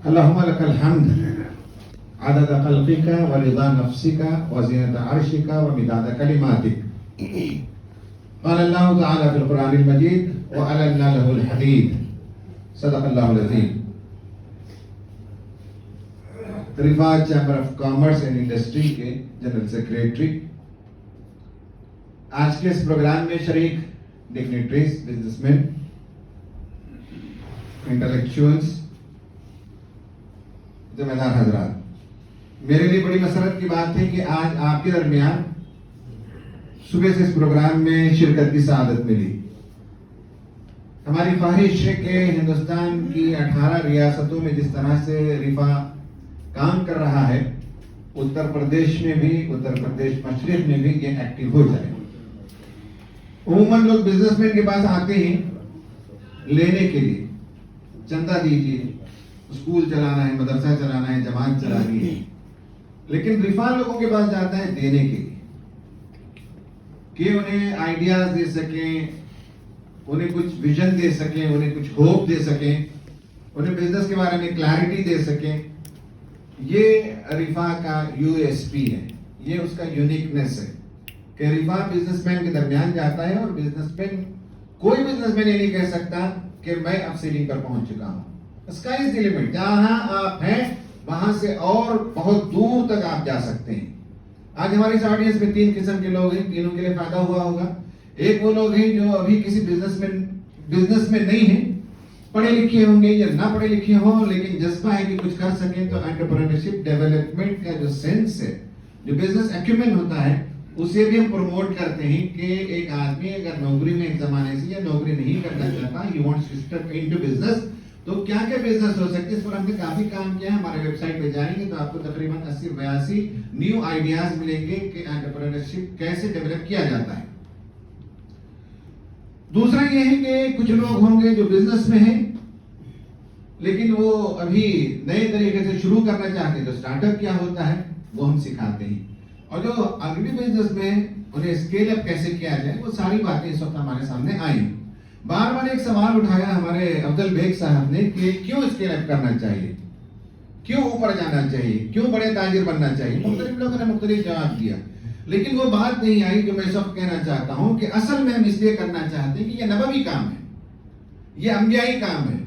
اللهم لك الحمد عدد خلقك ورضا نفسك وزنة عرشك ومداد كلماتك. قال الله تعالى في القرآن المجيد وألنا له الحديد. صدق الله العظيم. رفاع chamber of commerce and industry کے جنرل سیکریٹری، آج کے اس پروگرام میں شریک ڈگنیٹریز، بزنس مین، انٹلیکچوئلز، ذمہ دار حضرات، میرے لیے بڑی مسرت کی بات ہے کہ آج آپ کے درمیان صبح سے اس پروگرام میں شرکت کی سعادت ملی. ہماری خواہش ہے کہ ہندوستان کی 18 ریاستوں میں جس طرح سے رفا کام کر رہا ہے، اتر پردیش میں بھی، اتر پردیش مشرق میں بھی یہ ایکٹیو ہو جائے. عموماً لوگ بزنس مین کے پاس آتے ہیں لینے کے لیے، چندہ دیجیے، اسکول چلانا ہے، مدرسہ چلانا ہے، جماعت چلانی ہے، لیکن رفا لوگوں کے پاس جاتا ہے دینے کے لیے کہ انہیں آئیڈیاز دے سکیں، انہیں کچھ ویژن دے سکیں، انہیں کچھ ہوپ دے سکیں، انہیں بزنس کے بارے میں کلیئرٹی دے سکیں. یہ رفا کا یو ایس پی ہے، یہ اس کا یونیکنیس ہے کہ رفا بزنس مین کے درمیان جاتا ہے اور بزنس مین، کوئی بزنس مین یہ نہیں کہہ سکتا کہ میں اب سیلنگ پر پہنچ چکا ہوں. اسکائی از دی لمٹ، جہاں آپ ہیں وہاں سے اور بہت دور تک آپ جا سکتے ہیں. آج ہماری اس آڈینس میں 3 قسم کے لوگ ہیں، تینوں کے لیے فائدہ ہوا ہوگا. ایک وہ لوگ ہیں جو ابھی کسی بزنس میں نہیں ہیں، پڑھے لکھے ہوں گے یا نہ پڑھے لکھے ہوں، لیکن جذبہ ہے کہ کچھ کر سکیں. تو انٹرپرینورشپ ڈیولپمنٹ کا جو سینس ہے، جو بزنس ایکومن ہوتا ہے، اسے بھی ہم پروموٹ کرتے ہیں کہ ایک آدمی اگر نوکری میں ایک زمانے سے یا نوکری نہیں کرنا چاہتا، he wants to step into business, تو کیا کیا بزنس ہو سکتے ہیں. اس پر ہم نے کافی کام کیا ہے. ہمارے ویب سائٹ پہ جائیں گے تو آپ کو تقریباً 80-82 نیو آئیڈیاز ملیں گے کہ انٹرپرینورشپ کیسے ڈیولپ کیا جاتا ہے. دوسرا یہ ہے کہ کچھ لوگ ہوں گے جو بزنس میں ہیں لیکن وہ ابھی نئے طریقے سے شروع کرنا چاہتے ہیں. تو اسٹارٹ اپ کیا ہوتا ہے وہ ہم سکھاتے ہیں، اور جو اگلی بزنس میں انہیں اسکیل اپ کیسے کیا جائے، وہ ساری باتیں اس وقت ہمارے سامنے آئی. بار بار ایک سوال اٹھایا ہمارے افضل بیگ صاحب نے کہ کیوں اسکیل اپ کرنا چاہیے، کیوں اوپر جانا چاہیے، کیوں بڑے تاجر بننا چاہیے. مختلف لوگوں نے مختلف جواب دیا، لیکن وہ بات نہیں آئی جو میں اس وقت کہنا چاہتا ہوں کہ اصل میں ہم اس لیے کرنا چاہتے ہیں کہ یہ نبوی کام ہے، یہ انبیائی کام ہے.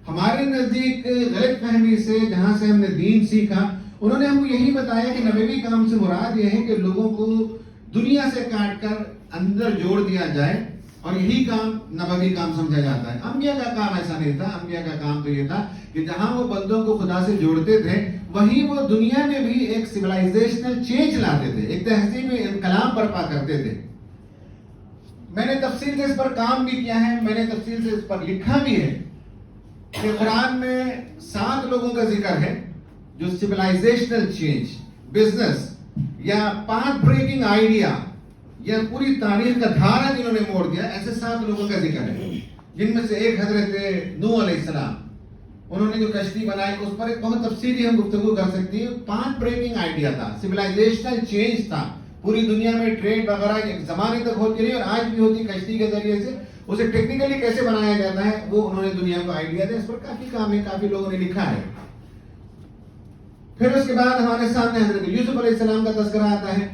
ہمارے نزدیک غلط فہمی سے جہاں سے ہم نے دین سیکھا، انہوں نے ہم کو یہی بتایا کہ نبوی کام سے مراد یہ ہے کہ لوگوں کو دنیا سے کاٹ کر اندر جوڑ دیا جائے، اور یہی کام نبوی کام سمجھا جاتا ہے. انبیاء کا کام ایسا نہیں تھا. انبیاء کا کام تو یہ تھا کہ جہاں وہ بندوں کو خدا سے جوڑتے تھے، وہیں وہ دنیا میں بھی ایک سیولائزیشنل چینج لاتے تھے، ایک تہذیبی انقلاب برپا کرتے تھے. میں نے تفصیل سے اس پر کام بھی کیا ہے، میں نے تفصیل سے اس پر لکھا بھی ہے کہ قرآن میں 7 لوگوں کا ذکر ہے جو سیولائزیشنل چینج، بزنس یا پاتھ بریکنگ آئیڈیا یا پوری تاریخ کا دھارا جنہوں نے موڑ دیا، ایسے 7 لوگوں کا ذکر ہے. جن میں سے ایک حضرت نوح علیہ السلام، انہوں نے جو کشتی بنائی اس پر ایک بہت تفصیلی ہم گفتگو کر سکتے ہیں. پاتھ بریکنگ آئیڈیا تھا، سیولائزیشنل چینج تھا. پوری دنیا میں ٹریڈ وغیرہ ایک زمانے تک ہوتی رہی اور آج بھی ہوتی کشتی کے ذریعے سے. اسے ٹیکنیکلی کیسے بنایا جاتا ہے وہ انہوں نے دنیا کو آئیڈیا دیا. اس پر کافی کام ہے، کافی لوگوں نے لکھا ہے. پھر اس کے بعد ہمارے سامنے حضرت یوسف علیہ السلام کا تذکرہ آتا ہے.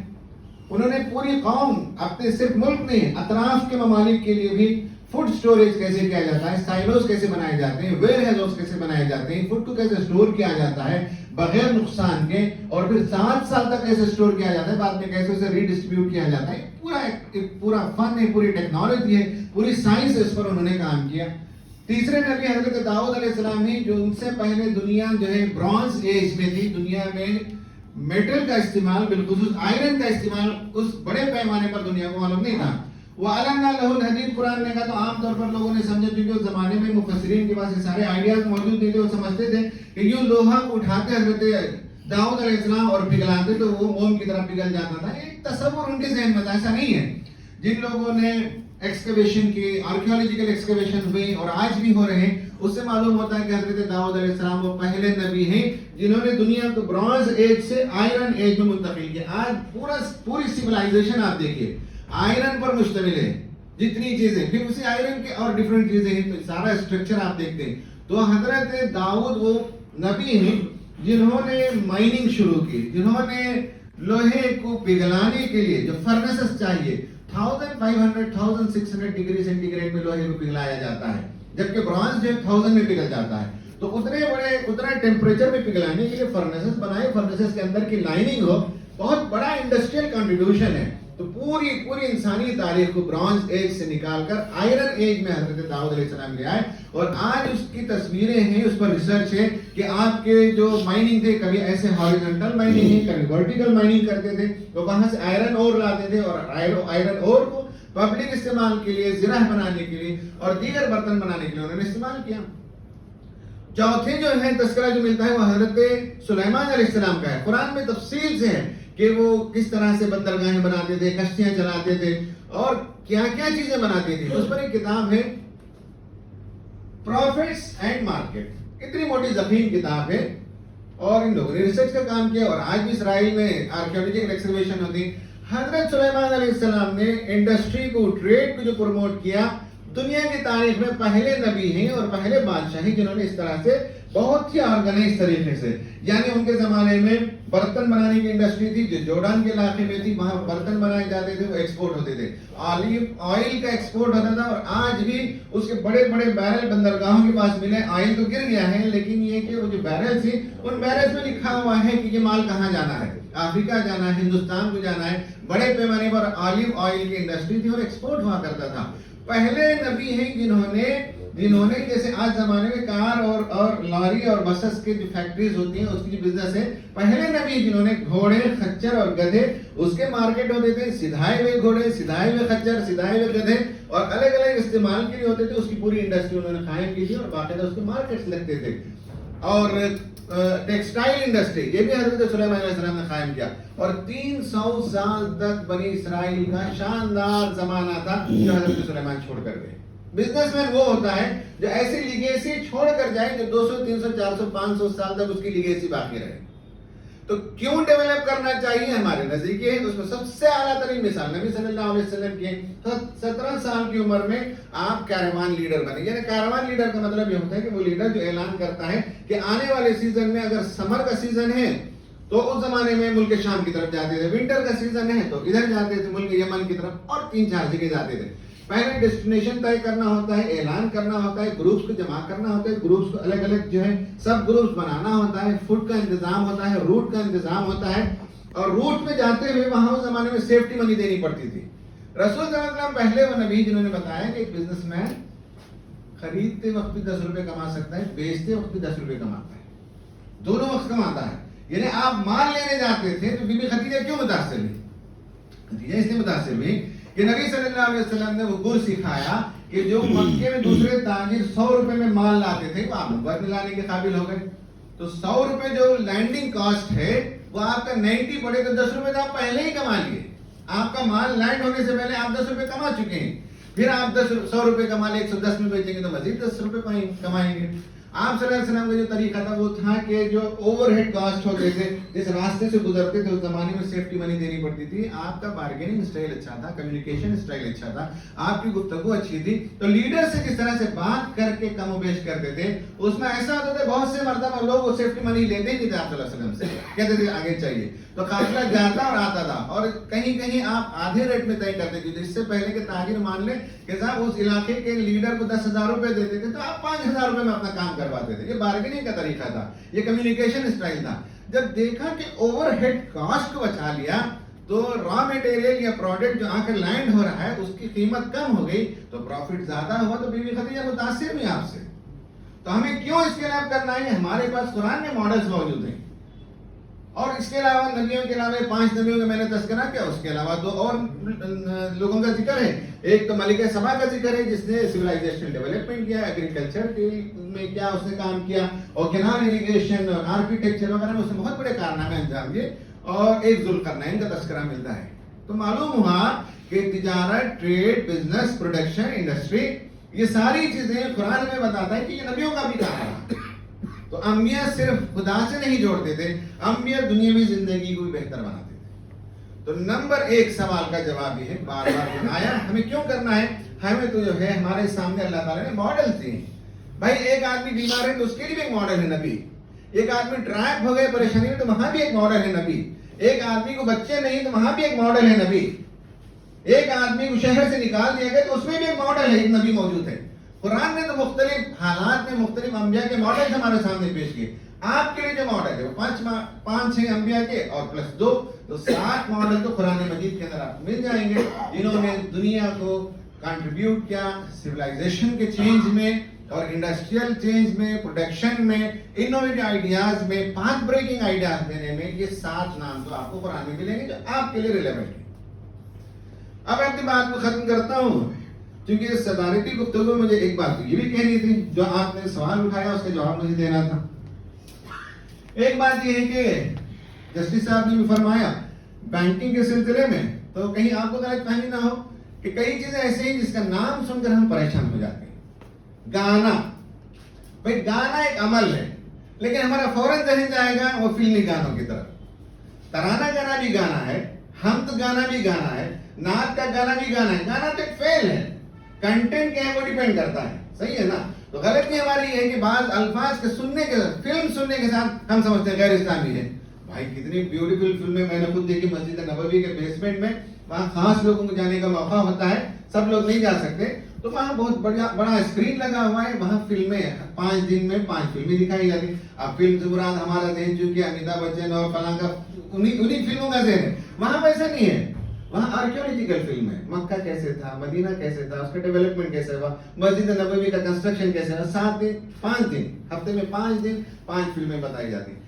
انہوں نے پوری قوم، اپنے صرف ملک نہیں اطراف کے ممالک کے لیے بھی فوڈ سٹوریج کیسے کیا جاتا ہے، سائلوز کیسے بنائے جاتے ہیں، ویئر ہاؤس کیسے بنائے جاتے ہیں، فوڈ کو کیسے سٹور کیا جاتا ہے بغیر نقصان کے، اور پھر 7 سال تک کیسے سٹور کیا جاتا ہے، بعد میں کیسے اسے ری ڈسٹریبیوٹ کیا جاتا ہے. پورا فن ہے، پوری ٹیکنالوجی ہے، پوری سائنس ہے، اس پر انہوں نے کام کیا. تیسرے نبی حضرت داؤد علیہ السلام ہی، جو ان سے پہلے دنیا جو ہے برونز ایج میں تھی. دنیا میں میٹل کا استعمال، بالخصوص آئرن کا استعمال اس بڑے پیمانے پر دنیا کو معلوم نہیں تھا. وَأَلَنَّا لَهُ الْحَدِيدَ قرآن نے کہا تو عام طور پر لوگوں نے سمجھا، کیونکہ اس زمانے میں مفسرین کے پاس یہ سارے آئیڈیاز موجود نہیں تھے. وہ سمجھتے تھے کہ یوں لوہا کو اٹھاتے حضرت داؤد علیہ السلام اور پگھلاتے تو وہ موم کی طرح پگھل جاتا تھا. ایک تصور ان کے ذہن میں تھا، ایسا نہیں ہے. جن لوگوں نے ایکسکیویشن کی، آرکیولوجیکل ایکسکیویشن ہوئی اور آج بھی ہو رہے ہیں، اس سے معلوم ہوتا ہے کہ حضرت داؤد علیہ السلام وہ پہلے نبی ہیں جنہوں نے دنیا کو برونز ایج سے آئرن ایج میں منتقل کیا. آج پوری سیولائزیشن آپ دیکھیے آئرن پر مشتمل ہے. جتنی چیزیں، پھر اسی آئرن کے اور ڈیفرنٹ چیزیں ہیں، تو سارا اسٹرکچر آپ دیکھتے ہیں. تو حضرت داؤد وہ نبی ہیں جنہوں نے مائننگ شروع کی، جنہوں نے لوہے کو پگھلانے کے لیے جو فرنسز چاہیے 1500-1600 ڈگری سینٹی گریڈ میں لوہے کو پگھلایا جاتا ہے، جبکہ برانز جو 1000 میں پگھل جاتا ہے. تو اتنا ٹیمپریچر میں پگھلانے کے لیے فرنسز بنائے، فرنسز کے اندر کی لائننگ ہو. بہت بڑا انڈسٹریل کنٹریبیوشن ہے. تو پوری انسانی تاریخ کو برانز ایج سے نکال کر آئرن ایج میں حضرت داؤد علیہ السلام لے آئے، اور آج اس کی تصویریں ہیں، اس پر ریسرچ ہے کہ آپ کے جو مائننگ تھے کبھی ایسے ہاریزونٹل مائننگ ہے، کبھی ورٹیکل مائننگ کرتے تھے، تو وہاں سے آئرن اور لاتے تھے، اور آئرن اور کو پبلک استعمال کے لیے، زرہ بنانے کے لیے اور دیگر برتن بنانے کے لیے انہوں نے استعمال کیا. چوتھے جو ہے تذکرہ جو ملتا ہے وہ حضرت سلیمان علیہ السلام کا ہے. قرآن میں تفصیل سے ہے کہ وہ کس طرح سے بندرگاہیں بناتے تھے، کشتیاں چلاتے تھے اور کیا کیا چیزیں بناتے تھے. اس پر ایک کتاب ہے پروفٹس اینڈ مارکیٹ، اتنی موٹی ضخیم کتاب ہے، اور ان لوگوں نے ریسرچ کا کام کیا، اور آج بھی اسرائیل میں آرکیولوجیکل ایکسکیویشن ہوتی. حضرت سلیمان علیہ السلام نے انڈسٹری کو، ٹریڈ کو جو پروموٹ کیا، دنیا کی تاریخ میں پہلے نبی ہیں اور پہلے بادشاہ ہیں جنہوں نے اس طرح سے بہت ہی آرگنائز طریقے سے، یعنی ان کے زمانے میں برتن بنانے کی انڈسٹری تھی جو جورڈان کے علاقے میں تھی، وہاں برتن بنائے جاتے تھے، وہ ایکسپورٹ ہوتے تھے. آلیو آئل کا ایکسپورٹ ہوتا تھا، اور آج بھی اس کے بڑے بڑے بیرل بندرگاہوں کے پاس ملے. آئل تو گر گیا ہے، لیکن یہ کہ وہ جو بیرل تھی، ان بیرل میں لکھا ہوا ہے کہ یہ مال کہاں جانا ہے، افریقہ جانا ہے، ہندوستان کو جانا ہے. بڑے پیمانے پر آلیو آئل کی انڈسٹری تھی اور ایکسپورٹ ہوا کرتا تھا. پہلے نبی ہیں جنہوں نے جیسے آج زمانے میں کار اور لاری اور بسز کے جو فیکٹریز ہوتی ہیں اس کی جو بزنس ہے، پہلے نبی جنہوں نے گھوڑے، خچر اور گدھے، اس کے مارکیٹ ہوتے تھے، سدھائے ہوئے گھوڑے، سدھائے ہوئے خچر، سدھائے ہوئے گدھے، اور الگ الگ استعمال کے لیے ہوتے تھے. اس کی پوری انڈسٹری انہوں نے قائم کی تھی اور باقاعدہ اس کے مارکیٹس لگتے تھے. اور ٹیکسٹائل انڈسٹری یہ بھی حضرت سلیمان علیہ السلام نے قائم کیا، اور 300 سال تک بنی اسرائیل کا شاندار زمانہ تھا جو حضرت سلیمان چھوڑ کر گئے. بزنس مین وہ ہوتا ہے جو ایسی لیگیسی چھوڑ کر جائے جو 200 300 400 500 سال تک اس کی لیگیسی باقی رہے. تو کیوں ڈیولپ کرنا چاہیے ہمارے نزدیک ہے، اس میں سب سے اعلیٰ ترین مثال نبی صلی اللہ علیہ وسلم کی 17 سال کی عمر میں آپ کیروان لیڈر بنے. یعنی کیروان لیڈر کا مطلب یہ ہوتا ہے کہ وہ لیڈر جو اعلان کرتا ہے کہ آنے والے سیزن میں، اگر سمر کا سیزن ہے تو اس زمانے میں ملک شام کی طرف جاتے تھے، ونٹر کا سیزن ہے تو ادھر جاتے تھے ملک یمن کی طرف، اور 3-4 جگہ جاتے تھے. پہلے ڈیسٹینیشن طے کرنا ہوتا ہے، اعلان کرنا ہوتا ہے، گروپس کو جمع کرنا ہوتا ہے، گروپس کو الگ الگ جو ہے سب گروپس بنانا ہوتا ہے، فوڈ کا انتظام ہوتا ہے، روٹ کا انتظام ہوتا ہے، اور روٹ میں جاتے ہوئے وہاں اس زمانے میں سیفٹی منی دینی پڑتی تھی. رسول صلی اللہ علیہ وسلم پہلے وہ نبی جنہوں نے بتایا کہ ایک بزنس مین خریدتے وقت بھی 10 روپے کما سکتا ہے، بیچتے وقت بھی 10 روپے کماتا ہے، دونوں وقت کماتا ہے. یعنی آپ مال لینے جاتے تھے تو بی بی خدیجہ کیوں متاثر ہوئی؟ خدیجہ اس لیے متاثر ہوئی کہ نبی صلی اللہ علیہ وسلم نے وہ گر سکھایا کہ جو مکے میں دوسرے تاجر 100 روپے میں مال لاتے تھے وہ آپ بر میں لانے کے قابل ہو گئے. تو 100 روپے جو لینڈنگ کاسٹ ہے وہ آپ کا 90 پڑے تو 10 روپے تو آپ پہلے ہی کما لیے. آپ کا مال لینڈ ہونے سے پہلے آپ 10 روپے کما چکے ہیں. پھر آپ 100 روپے کما لے 110 میں بیچیں گے تو مزید 10 روپے کمائیں گے. آپ صلی اللہ علیہ وسلم کا جو طریقہ تھا وہ تھا کہ جو اوور ہیڈ کاسٹ ہوتے تھے، جس راستے سے گزرتے تھے اس زمانے میں سیفٹی منی دینی پڑتی تھی. آپ کا بارگیننگ اسٹائل اچھا تھا، کمیونیکیشن اسٹائل اچھا تھا، آپ کی گفتگو اچھی تھی. تو لیڈر سے کس طرح سے بات کر کے کم و بیش کرتے تھے، اس میں ایسا ہوتا تھا بہت سے مرتبہ لوگ وہ سیفٹی منی لیتے ہی نہیں تھے آپ صلی اللہ علیہ وسلم سے، کہتے تھے آگے چاہیے. تو قافلہ جاتا اور آتا تھا، اور کہیں کہیں آپ آدھے ریٹ میں طے کرتے تھے. اس سے پہلے کہ تاجر مان لے کہ صاحب اس علاقے کے لیڈر کو 10,000 روپے دیتے تھے تو آپ 5,000 روپے میں اپنا کام کرواتے تھے. یہ بارگیننگ کا طریقہ تھا، یہ کمیونیکیشن اسٹائل تھا. جب دیکھا کہ اوور ہیڈ کاسٹ کو بچا لیا تو را میٹیریل یا پروڈکٹ جو آ کر لینڈ ہو رہا ہے اس کی قیمت کم ہو گئی تو پروفٹ زیادہ ہوا. تو بی بی خدیجہ متاثر ہوئی آپ سے. تو ہمیں کیوں اس کے خلاف کرنا ہے؟ ہمارے پاس قرآن میں ماڈلز موجود ہیں، اور اس کے علاوہ نبیوں کے علاوہ 5 نبیوں کا میں نے تذکرہ کیا، اس کے علاوہ 2 اور لوگوں کا ذکر ہے. ایک تو ملکہ سبا کا ذکر ہے جس نے سویلائزیشن ڈیولپمنٹ کیا، ایگریکلچر میں کیا اس نے کام کیا، اور کینال اریگیشن اور آرکیٹیکچر وغیرہ میں اس نے بہت بڑے کارنامے انجام دیے. اور ایک ذوالقرنین کا تذکرہ ملتا ہے. تو معلوم ہوا کہ تجارت، ٹریڈ، بزنس، پروڈکشن، انڈسٹری، یہ ساری چیزیں قرآن میں بتاتا ہے کہ یہ نبیوں کا بھی کام ہے. تو انبیاء صرف خدا سے نہیں جوڑتے تھے، انبیاء دنیاوی زندگی کو بھی بہتر بناتے تھے. تو نمبر 1 سوال کا جواب یہ ہے، بار بار بنایا ہمیں کیوں کرنا ہے؟ ہمیں تو جو ہے ہمارے سامنے اللہ تعالیٰ نے ماڈل دیے. بھائی ایک آدمی بیمار ہے تو اس کے لیے بھی ایک ماڈل ہے نبی. ایک آدمی ٹریپ ہو گئے پریشانی میں تو وہاں بھی ایک ماڈل ہے نبی. ایک آدمی کو بچے نہیں تو وہاں بھی ایک ماڈل ہے نبی. ایک آدمی کو شہر سے نکال دیا گیا تو اس میں بھی ایک ماڈل ہے, ایک نبی موجود ہے. قرآن نے تو مختلف حالات میں مختلف انبیاء کے ماڈل ہمارے سامنے پیش کیے. آپ کے لیے جو ماڈل ہے وہ 5-6 انبیاء کے اور پلس 2 تو 7 ماڈل تو قرآن مجید کے اندر آپ مل جائیں گے, جنہوں نے دنیا کو کنٹریبیوٹ کیا سویلائزیشن کے چینج میں اور انڈسٹریل چینج میں, پروڈکشن میں, انوویٹو آئیڈیاز میں, پاتھ بریکنگ آئیڈیاز دینے میں. یہ 7 نام تو آپ کو قرآن میں ملیں گے جو آپ کے لیے ریلیونٹ ہے. اب اپنی بات کو ختم کرتا ہوں, کیونکہ اس صدارتی گفتگو میں مجھے ایک بات یہ بھی کہنی تھی, جو آپ نے سوال اٹھایا اس کا جواب مجھے دینا تھا. ایک بات یہ ہے کہ جسٹس صاحب نے بھی فرمایا بینکنگ کے سلسلے میں تو کہیں آپ کو غلط فہمی نہ ہو کہ کئی چیزیں ایسی ہیں جس کا نام سن کر ہم پریشان ہو جاتے ہیں. گانا, بھائی گانا ایک عمل ہے, لیکن ہمارا فوراً ذہن جائے گا وہ فلمی گانوں کی طرف. ترانہ گانا بھی گانا ہے, حمد گانا بھی گانا ہے, نعت کا گانا بھی گانا ہے. گانا تو ایک فعل ہے, کنٹینٹ کیا ہے وہ ڈیپینڈ کرتا ہے, صحیح ہے نا. تو غلطی ہماری یہ ہے کہ بعض الفاظ کے سننے کے ساتھ, فلم سننے کے ساتھ ہم سمجھتے ہیں غیر اسلامی ہے. بھائی کتنی بیوٹیفل فلمیں میں نے خود دیکھی مسجد نبوی کے بیسمنٹ میں, وہاں خاص لوگوں کو جانے کا موقع ہوتا ہے, سب لوگ نہیں جا سکتے, تو وہاں بہت بڑا اسکرین لگا ہوا ہے, وہاں فلمیں 5 دن میں 5 فلمیں دکھائی جاتی. اب فلم سے مراد ہمارا ذہن چونکہ امیتابھ بچن اور فلاں کا انہیں فلموں کا ذہن ہے. وہاں ویسا نہیں ہے, وہاں آرکیولوجیکل فلم ہے, مکہ کیسے تھا, مدینہ کیسے تھا, اس کا ڈیولپمنٹ کیسے ہوا, مسجد نبوی کا کنسٹرکشن کیسے ہوا. 7 دن 5 دن ہفتے میں 5 دن 5 فلمیں بتائی جاتی ہیں.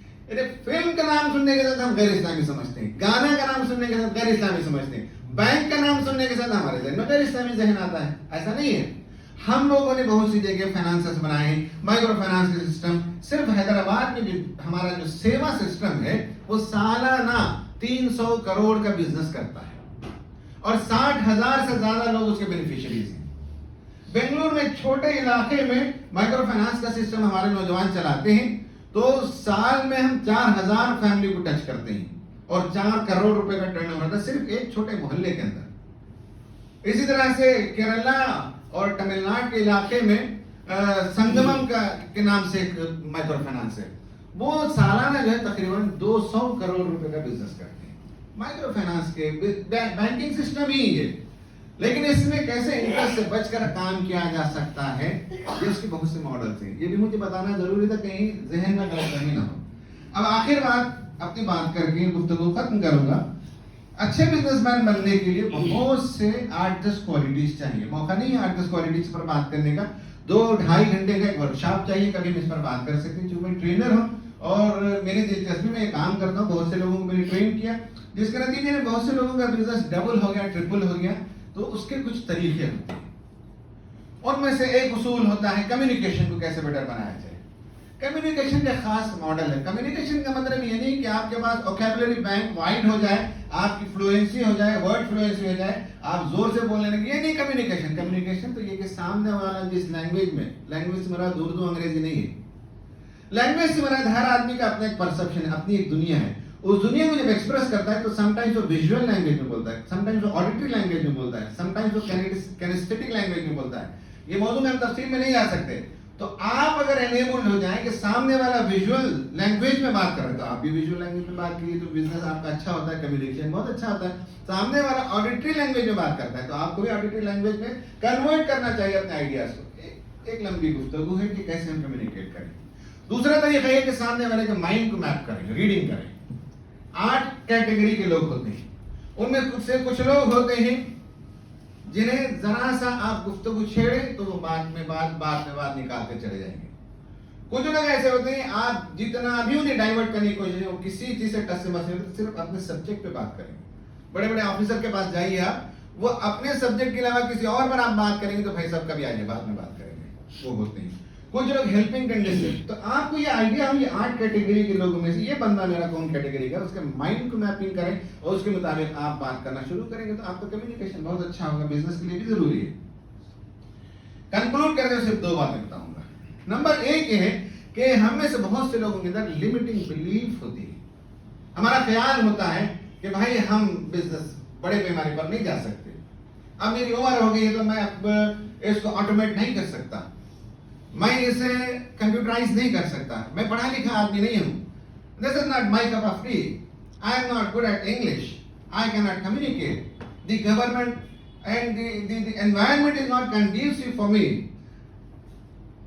فلم کا نام سننے کے ساتھ ہم غیر اسلامی سمجھتے ہیں, گانا کا نام سننے کے ساتھ غیر اسلامی سمجھتے ہیں, بینک کا نام سننے کے ساتھ ہمارے ذہن میں غیر اسلامی ذہن آتا ہے. ایسا نہیں ہے. ہم لوگوں نے بہت سی جگہ فائنانسز بنائے ہیں, مائکرو فائنانس کے سسٹم. صرف حیدرآباد میں بھی ہمارا جو سیوا سسٹم ہے وہ سالانہ 300 کروڑ کا بزنس کرتا ہے اور 60,000 سے زیادہ لوگ اس کے بینیفیشریز ہیں. بنگلور میں چھوٹے علاقے میں مائکرو فائنانس کا سسٹم ہمارے نوجوان چلاتے ہیں, تو سال میں ہم 4,000 فیملی کو ٹچ کرتے ہیں اور 4 کروڑ روپے کا ٹرن اوور ہوتا ہے صرف ایک چھوٹے محلے کے اندر. اسی طرح سے کیرلا اور تمل ناڈو کے علاقے میں سنگمم کے نام سے ایک مائکرو فائنانس ہے, وہ سالانہ جو ہے تقریباً 200 کروڑ روپے کا بزنس کرتے ہیں. مائکرو فائنانس کے بینکنگ سسٹم ہی ہے, لیکن اس میں کیسے انٹرسٹ سے بچ کر کام کیا جا سکتا ہے, یہ اس کے بہت سے ماڈلز ہیں. یہ بھی مجھے بتانا ضروری تھا کہیں ذہن میں غلط فہمی نہ ہو. اب آخر بات اپنی بات کر کے گفتگو ختم کروں گا. اچھے بزنس مین بننے کے لیے بہت سے 8-10 کوالٹیز چاہیے. موقع نہیں ہے 8-10 کوالٹیز پر بات کرنے کا, 2-2.5 گھنٹے کا ایک ورکشاپ چاہیے, کبھی ہم اس پر بات کر سکتے ہیں. چونکہ میں ٹرینر ہوں اور میری دلچسپی میں کام کرتا ہوں, بہت سے لوگوں کو میں نے ٹرین کیا, جس کے نتیجے میں بہت سے لوگوں کا بزنس ڈبل ہو گیا, ٹرپل ہو گیا. تو اس کے کچھ طریقے ہوتے ہیں, ان میں سے ایک اصول ہوتا ہے کمیونیکیشن کو کیسے بیٹر بنایا جائے. کمیونیکیشن کا خاص ماڈل ہے. کمیونیکیشن کا مطلب یہ نہیں کہ آپ کے پاس ووکیبلری بینک وائڈ ہو جائے, آپ کی فلوئنسی ہو جائے, ورڈ فلوئنسی ہو جائے, آپ زور سے بولنے لگے, یہ نہیں کمیونیکیشن. کمیونیکیشن تو یہ کہ سامنے والا جس لینگویج میں, لینگویج سے مراد اردو انگریزی نہیں ہے, لینگویج سے مراد ہر آدمی کا اپنا ایک پرسپشن ہے, اپنی ایک دنیا ہے. اس دنیا کو جب ایکسپریس کرتا ہے تو سم ٹائمز وہ ویژول لینگویج میں بولتا ہے, سم ٹائمز وہ آڈیٹری لینگویج میں بولتا ہے, سم ٹائمز وہ کینیسٹیٹک لینگویج میں بولتا ہے. یہ موضوع میں ہم تفصیل میں نہیں جا سکتے. تو آپ اگر انیبلڈ ہو جائیں کہ سامنے والا ویژول لینگویج میں بات کر رہا ہے تو آپ بھی ویژول لینگویج میں بات کیجیے, تو بزنس آپ کا اچھا ہوتا ہے, کمیونیکیشن بہت اچھا ہوتا ہے. سامنے والا آڈیٹری لینگویج میں بات کرتا ہے تو آپ کو بھی آڈیٹری لینگویج میں کنورٹ کرنا چاہیے اپنے آئیڈیاز کو. ایک لمبی گفتگو ہے کہ کیسے ہم کمیونیکیٹ کریں. دوسرا طریقہ یہ کہ سامنے والے کے مائنڈ کو میپ کریں, ریڈنگ کریں. 8 کیٹیگری کے لوگ ہوتے ہیں, ان میں کچھ لوگ ہوتے ہیں جنہیں ذرا سا آپ گفتگو چھیڑیں تو وہ بات میں بات نکالتے چلے جائیں گے. کچھ لوگ ایسے ہوتے ہیں آپ جتنا بھی انہیں ڈائیورٹ کرنے کی کوشش کریں, وہ کسی چیز سے ٹچ سے بس نہیں, صرف اپنے سبجیکٹ پہ بات کریں. بڑے بڑے آفیسر کے پاس جائیے آپ, وہ اپنے سبجیکٹ کے علاوہ کسی اور پر آپ بات کریں گے تو بھائی صاحب کبھی آئیے بعد میں بات کریں گے, وہ ہوتے ہیں. کچھ لوگ ہیلپنگ ٹینڈنسی. تو آپ کو یہ آئیڈیا ہو یہ 8 کیٹیگری کے لوگوں میں سے یہ بندہ میرا کون کیٹیگری کا, اس کے مائنڈ کو میپنگ کریں اور اس کے مطابق آپ بات کرنا شروع کریں گے تو آپ کا کمیونیکیشن بہت اچھا ہوگا. بزنس کے لیے بھی ضروری ہے. کنکلوڈ کرتے ہوئے صرف 2 باتیں بتاؤں گا. نمبر 1 یہ ہے کہ ہم میں سے بہت سے لوگوں کے اندر لمیٹنگ بلیف ہوتی ہے. ہمارا خیال ہوتا ہے کہ بھائی ہم بزنس بڑے پیمانے پر نہیں جا سکتے, اب میری عمر ہو گئی ہے تو میں اب اس کو آٹومیٹ نہیں کر سکتا, میں اسے کمپیوٹرائز نہیں کر سکتا, میں پڑھا لکھا آدمی نہیں ہوں. This is not my cup of tea. I am not good at English. I cannot communicate. The government and the environment is not conducive for me.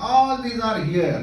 All these are here.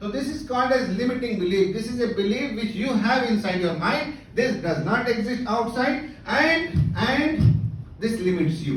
So this is called as limiting belief. This is a belief which you have inside your mind. This does not exist outside, and this limits you.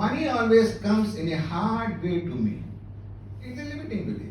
money always comes in a hard way to me. It's a limiting belief.